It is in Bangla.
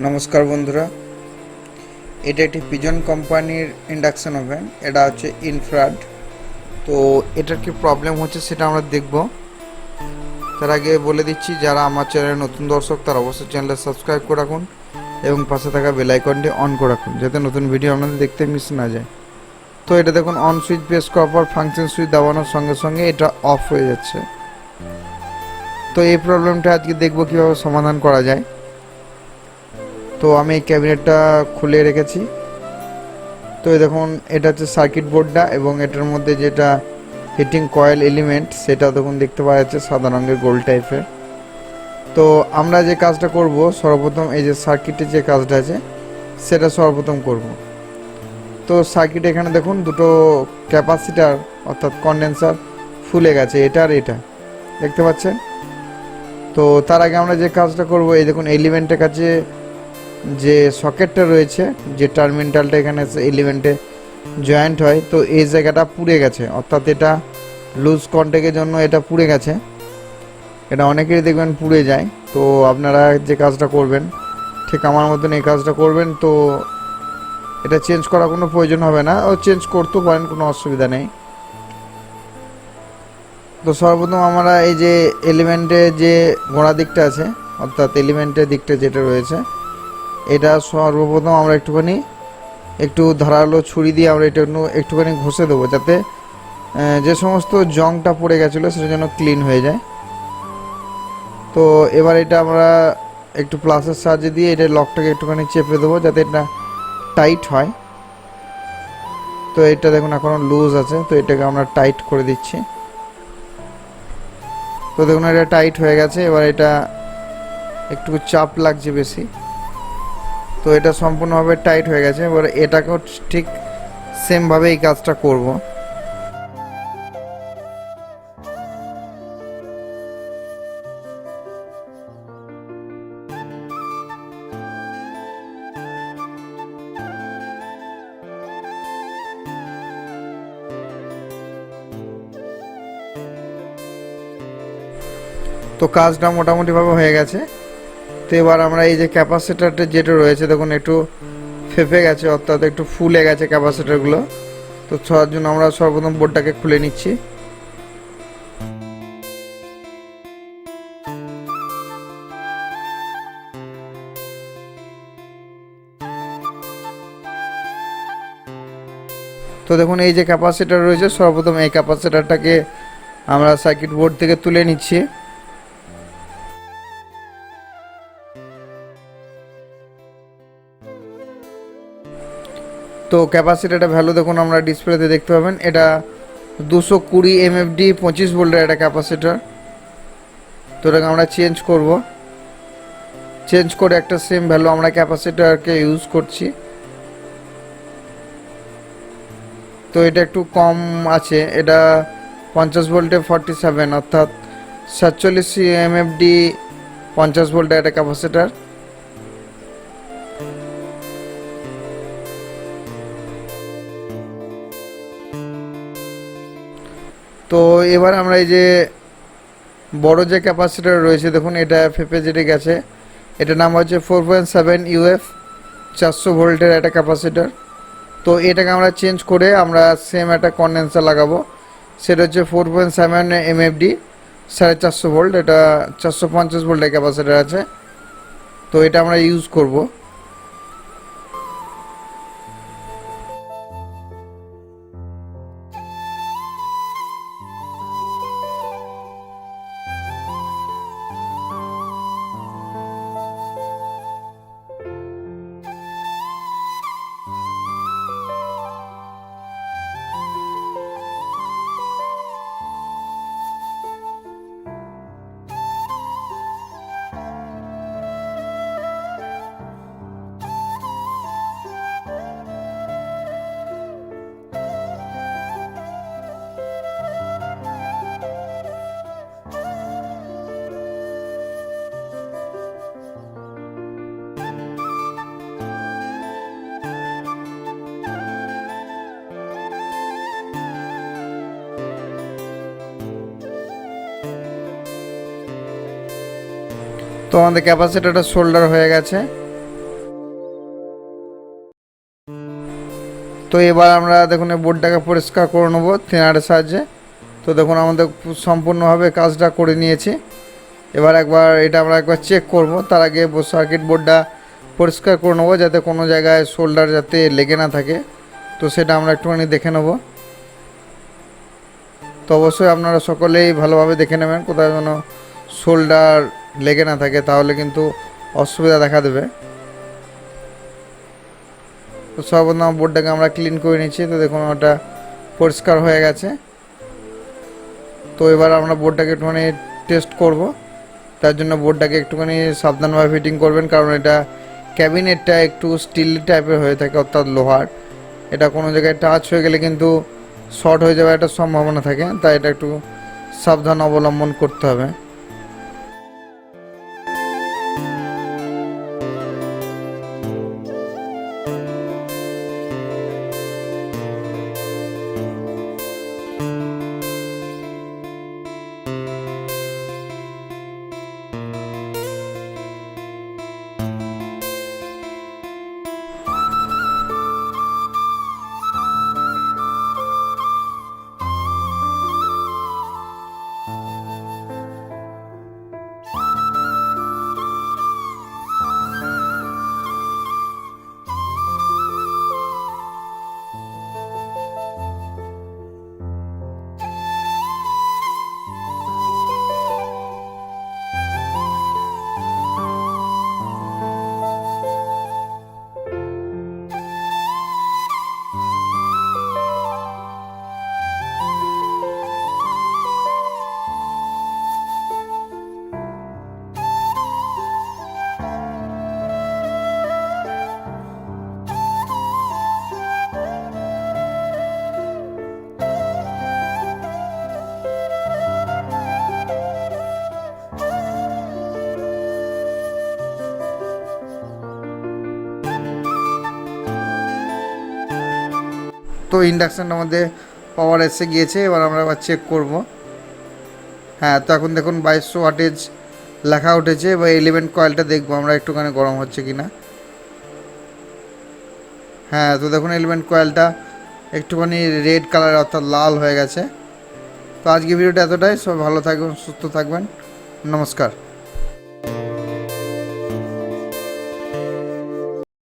নমস্কার বন্ধুরা, এটা একটি পিজন কোম্পানির ইন্ডাকশন ওভেন। এটা হচ্ছে ইনফ্রাড। তো এটার কি প্রবলেম হচ্ছে সেটা আমরা দেখব। তার আগে বলে দিচ্ছি, যারা আমার চ্যানেলে নতুন দর্শক তারা অবশ্যই চ্যানেলটা সাবস্ক্রাইব করে রাখুন এবং পাশে থাকা বেল আইকনটি অন করে রাখুন, যাতে নতুন ভিডিও আপনাদের দেখতে মিস না যায়। তো এটা দেখুন, অন সুইচ প্রেস করার পর ফাংশন সুইচ দাবানোর সঙ্গে সঙ্গে এটা অফ হয়ে যাচ্ছে। তো এই প্রবলেমটা আজকে দেখব কীভাবে সমাধান করা যায়। তো আমি এই ক্যাবিনেটটা খুলে রেখেছি। তো এই দেখুন, এটা হচ্ছে সার্কিট বোর্ডটা এবং এটার মধ্যে যেটা হিটিং কয়েল এলিমেন্ট সেটা দেখুন দেখতে পাওয়া যাচ্ছে সাদা রঙের গোল টাইপের। তো আমরা যে কাজটা করব, সর্বপ্রথম এই যে সার্কিটের যে কাজটা আছে সেটা সর্বপ্রথম করব। তো সার্কিট এখানে দেখুন দুটো ক্যাপাসিটার অর্থাৎ কন্ডেন্সার ফুলে গেছে, এটা আর এটা দেখতে পাচ্ছেন। তো তার আগে আমরা যে কাজটা করব, এই দেখুন এলিমেন্টের কাছে যে সকেটটা রয়েছে, যে টার্মিনালটা এখানে এলিমেন্টে জয়েন্ট হয়, তো এই জায়গাটা পুড়ে গেছে, অর্থাৎ এটা লুজ কন্ট্যাক্টের জন্য এটা পুড়ে গেছে। এটা অনেকেরই দেখবেন পুড়ে যায়। তো আপনারা যে কাজটা করবেন ঠিক আমার মতন এই কাজটা করবেন। তো এটা চেঞ্জ করার কোনো প্রয়োজন হবে না, ও চেঞ্জ করতেও পারেন, কোনো অসুবিধা নেই। তো সর্বপ্রথম আমরা এই যে এলিমেন্টের যে গোড়া দিকটা আছে, অর্থাৎ এলিমেন্টের দিকটা যেটা রয়েছে, এটা সর্বপ্রথম আমরা একটু ধারালো ছুরি দিয়ে আমরা এটা একটুখানি ঘষে দেবো, যাতে যে সমস্ত জংটা পড়ে গেছিলো সেটা যেন ক্লিন হয়ে যায়। তো এবার এটা আমরা একটু প্লাসের সাহায্যে দিয়ে এটা লকটাকে একটুখানি চেপে দেবো, যাতে এটা টাইট হয়। তো এটা দেখুন এখনও লুজ আছে, তো এটাকে আমরা টাইট করে দিচ্ছি। তো দেখুন এটা টাইট হয়ে গেছে। এবার এটা একটু চাপ লাগছে বেশি। তো এটা সম্পূর্ণভাবে টাইট হয়ে গেছে। এবার এটাকেও ঠিক সেমভাবে এই কাজটা করব। তো কাজটা মোটামুটিভাবে হয়ে গেছে। তো এবার আমরা এই যে ক্যাপাসিটারটা যেটা রয়েছে দেখুন একটু ফেঁপে গেছে, অর্থাৎ একটু ফুলে গেছে ক্যাপাসিটারগুলো। তো তার জন্য আমরা সর্বপ্রথম বোর্ডটাকে খুলে নিচ্ছি। তো দেখুন এই যে ক্যাপাসিটার রয়েছে, সর্বপ্রথম এই ক্যাপাসিটারটাকে আমরা সার্কিট বোর্ড থেকে তুলে নিচ্ছি। তো ক্যাপাসিটারটা ভ্যালু দেখুন আমরা ডিসপ্লেতে দেখতে পাবেন, এটা 220 MFD 25 ভোল্টের একটা ক্যাপাসিটার। তো এটাকে আমরা চেঞ্জ করে একটা সেম ভ্যালু আমরা ক্যাপাসিটারকে ইউজ করছি। তো এটা একটু কম আছে, এটা 50 ভোল্টে 47, অর্থাৎ 47 MFD 50 ভোল্টের একটা ক্যাপাসিটার। তো এবার আমরা এই যে বড় যে ক্যাপাসিটার রয়েছে দেখুন, এটা ফেপে যেটা গেছে, এটার নাম হচ্ছে 4.7 UF 400 ভোল্টের একটা ক্যাপাসিটার। তো এটাকে আমরা চেঞ্জ করে আমরা সেম একটা কন্ডেন্সার লাগাবো, সেটা হচ্ছে 4.7 MFD 450 ভোল্ট। এটা 450 ভোল্টের ক্যাপাসিটার আছে। তো এটা আমরা ইউজ করব। তো আমাদের ক্যাপাসিটারটা সোল্ডার হয়ে গেছে। তো এবার আমরা দেখুন এই বোর্ডটাকে পরিষ্কার করে নেবো থিনারের সাহায্যে। তো দেখুন আমাদের সম্পূর্ণভাবে কাজটা করে নিয়েছি। এবার এটা আমরা একবার চেক করব। তার আগে সার্কিট বোর্ডটা পরিষ্কার করে নেবো যাতে কোনো জায়গায় শোল্ডার যাতে লেগে না থাকে। তো সেটা আমরা একটুখানি দেখে নেব। তো অবশ্যই আপনারা সকলেই ভালোভাবে দেখে নেবেন কোথাও যেন শোল্ডার লেগে না থাকে, তাহলে কিন্তু অসুবিধা দেখা দেবে। তো সর্বপ্রথম বোর্ডটাকে আমরা ক্লিন করে নিচ্ছি। তো দেখুন ওটা পরিষ্কার হয়ে গেছে। তো এবার আমরা বোর্ডটাকে একটুখানি টেস্ট করব। তার জন্য বোর্ডটাকে একটুখানি সাবধানভাবে ফিটিং করবেন, কারণ এটা ক্যাবিনেটটা একটু স্টিল টাইপের হয়ে থাকে, অর্থাৎ লোহার। এটা কোনো জায়গায় টাচ হয়ে গেলে কিন্তু শর্ট হয়ে যাওয়ার একটা সম্ভাবনা থাকে, তাই এটা একটু সাবধান অবলম্বন করতে হবে। তো ইন্ডাকশানটা আমাদের পাওয়ার এসে গিয়েছে। এবার আমরা চেক করব। হ্যাঁ, তো এখন দেখুন 2200 ওয়াটেজ লেখা উঠেছে। এবার এলিমেন্ট কয়েলটা দেখবো আমরা একটুখানি গরম হচ্ছে কি না। হ্যাঁ, তো দেখুন এলিমেন্ট কয়েলটা একটুখানি রেড কালার অর্থাৎ লাল হয়ে গেছে। তো আজকে ভিডিওটা এতটাই। সব ভালো থাকবেন, সুস্থ থাকবেন। নমস্কার।